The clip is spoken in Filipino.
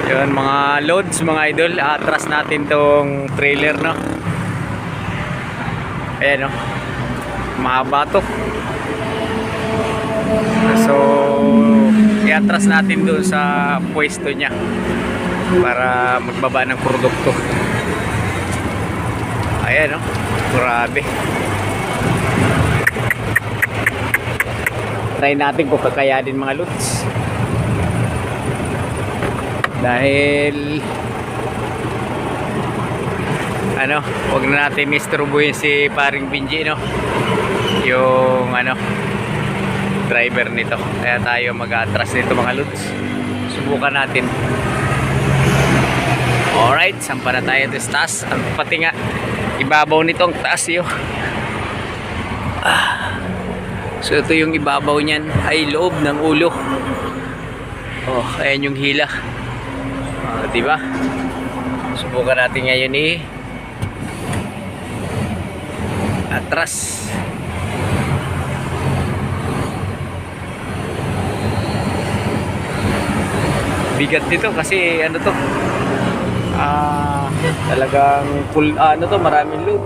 Yun, mga loads mga idol. Atras natin tong trailer, no. Ayan, no. Mahaba to. So i-atras natin doon sa pwesto niya para magbaba ng produkto. Ayan, no. Grabe. Try natin kung kakayanin mga loads. Dahil ano, wag na natin misturbuhin si paring Binji, no, yung ano, driver nito. Kaya tayo mag-atras nito mga loads. Subukan natin. Alright, sampa na tayo sa taas. Ang pati nga ibabaw nito, ang taas yun. So ito yung ibabaw niyan, ay loob ng ulo. Oh, ayan yung hila. Diba? Subukan natin ngayon atras. Bigat nito kasi ano to, talagang full, ano to, maraming load.